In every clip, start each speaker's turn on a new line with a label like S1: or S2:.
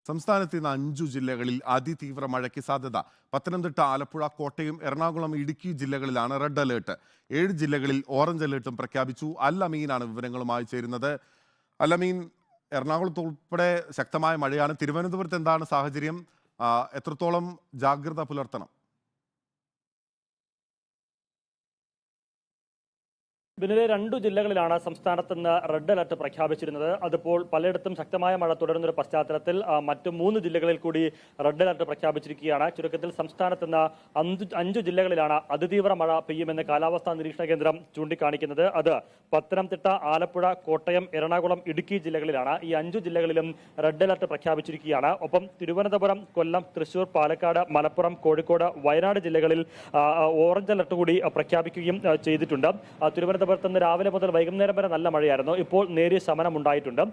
S1: സംസ്ഥാനത്ത് ഇന്ന് 5 ജില്ലകളിൽ അതിതീവ്ര മഴയ്ക്ക് സാധ്യത. പത്തനംതിട്ട, ആലപ്പുഴ, കോട്ടയം, എറണാകുളം, ഇടുക്കി ജില്ലകളിലാണ് റെഡ് അലേർട്ട്. 7 ജില്ലകളിൽ ഓറഞ്ച് അലേർട്ടും പ്രഖ്യാപിച്ചു. അൽ അമീനാണ് വിവരങ്ങളുമായി ചേരുന്നത്. അൽ അമീൻ, എറണാകുളത്ത് ഉൾപ്പെടെ ശക്തമായ മഴയാണ്. തിരുവനന്തപുരത്ത് എന്താണ് സാഹചര്യം? എത്രത്തോളം ജാഗ്രത പുലർത്തണം?
S2: ഇതിനിടെ 2 ജില്ലകളിലാണ് സംസ്ഥാനത്ത് നിന്ന് റെഡ് അലർട്ട് പ്രഖ്യാപിച്ചിരുന്നത്. അതിപ്പോൾ പലയിടത്തും ശക്തമായ മഴ തുടരുന്നൊരു പശ്ചാത്തലത്തിൽ മറ്റു 3 ജില്ലകളിൽ കൂടി റെഡ് അലർട്ട് പ്രഖ്യാപിച്ചിരിക്കുകയാണ്. ചുരുക്കത്തിൽ സംസ്ഥാനത്ത് നിന്ന് 5 ജില്ലകളിലാണ് അതിതീവ്ര മഴ പെയ്യുമെന്ന് കാലാവസ്ഥാ നിരീക്ഷണ കേന്ദ്രം ചൂണ്ടിക്കാണിക്കുന്നത്. അത് പത്തനംതിട്ട, ആലപ്പുഴ, കോട്ടയം, എറണാകുളം, ഇടുക്കി ജില്ലകളിലാണ്. ഈ 5 ജില്ലകളിലും റെഡ് അലർട്ട് പ്രഖ്യാപിച്ചിരിക്കുകയാണ്. ഒപ്പം തിരുവനന്തപുരം, കൊല്ലം, തൃശൂർ, പാലക്കാട്, മലപ്പുറം, കോഴിക്കോട്, വയനാട് ജില്ലകളിൽ ഓറഞ്ച് അലർട്ട് കൂടി പ്രഖ്യാപിക്കുകയും ചെയ്തിട്ടുണ്ട്. തിരുവനന്തപുരത്ത് നിന്ന് രാവിലെ മുതൽ വൈകുന്നേരം വരെ നല്ല മഴയായിരുന്നു. ഇപ്പോൾ നേരിയ ശമനം ഉണ്ടായിട്ടുണ്ട്.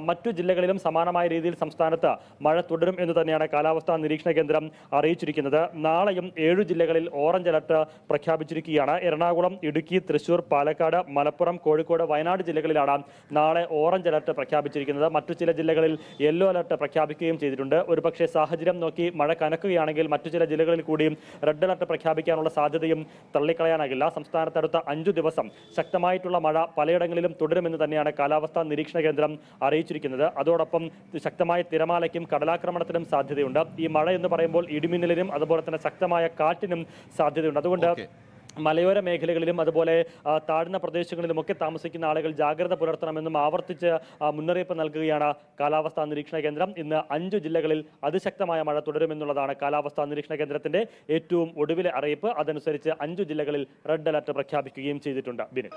S2: മറ്റു ജില്ലകളിലും സമാനമായ രീതിയിൽ സംസ്ഥാനത്ത് മഴ തുടരും എന്ന് തന്നെയാണ് കാലാവസ്ഥാ നിരീക്ഷണ കേന്ദ്രം അറിയിച്ചിരിക്കുന്നത്. നാളെയും 7 ജില്ലകളിൽ ഓറഞ്ച് അലർട്ട് പ്രഖ്യാപിച്ചിരിക്കുകയാണ്. എറണാകുളം, ഇടുക്കി, തൃശൂർ, പാലക്കാട്, മലപ്പുറം, കോഴിക്കോട്, വയനാട് ജില്ലകളിലാണ് നാളെ ഓറഞ്ച് അലർട്ട് പ്രഖ്യാപിച്ചിരിക്കുന്നത്. മറ്റു ചില ജില്ലകളിൽ യെല്ലോ അലർട്ട് പ്രഖ്യാപിക്കുകയും ചെയ്തിട്ടുണ്ട്. ഒരുപക്ഷെ സാഹചര്യം നോക്കി മഴ കനക്കുകയാണെങ്കിൽ മറ്റു ചില ജില്ലകളിൽ കൂടിയും റെഡ് അലർട്ട് പ്രഖ്യാപിക്കാനുള്ള സാധ്യതയും തള്ളിക്കളയാനാകില്ല. സംസ്ഥാനത്ത് അടുത്ത 5 ദിവസം ശക്തമായിട്ടുള്ള മഴ പലയിടങ്ങളിലും തുടരുമെന്ന് തന്നെയാണ് കാലാവസ്ഥാ നിരീക്ഷണ കേന്ദ്രം അറിയിച്ചിരിക്കുന്നത്. അതോടൊപ്പം ശക്തമായ തിരമാലയ്ക്കും കടലാക്രമണത്തിനും സാധ്യതയുണ്ട്. ഈ മഴ എന്ന് പറയുമ്പോൾ ഇടിമിന്നലിനും അതുപോലെ തന്നെ ശക്തമായ കാറ്റിനും സാധ്യതയുണ്ട്. അതുകൊണ്ട് മലയോര മേഖലകളിലും അതുപോലെ താഴ്ന്ന പ്രദേശങ്ങളിലുമൊക്കെ താമസിക്കുന്ന ആളുകൾ ജാഗ്രത പുലർത്തണമെന്നും ആവർത്തിച്ച് മുന്നറിയിപ്പ് നൽകുകയാണ് കാലാവസ്ഥാ നിരീക്ഷണ കേന്ദ്രം. ഇന്ന് 5 ജില്ലകളിൽ അതിശക്തമായ മഴ തുടരുമെന്നുള്ളതാണ് കാലാവസ്ഥാ നിരീക്ഷണ കേന്ദ്രത്തിന്റെ ഏറ്റവും ഒടുവിലെ അറിയിപ്പ്. അതനുസരിച്ച് 5 ജില്ലകളിൽ റെഡ് അലർട്ട് പ്രഖ്യാപിക്കുകയും ചെയ്തിട്ടുണ്ട്. ബിനു.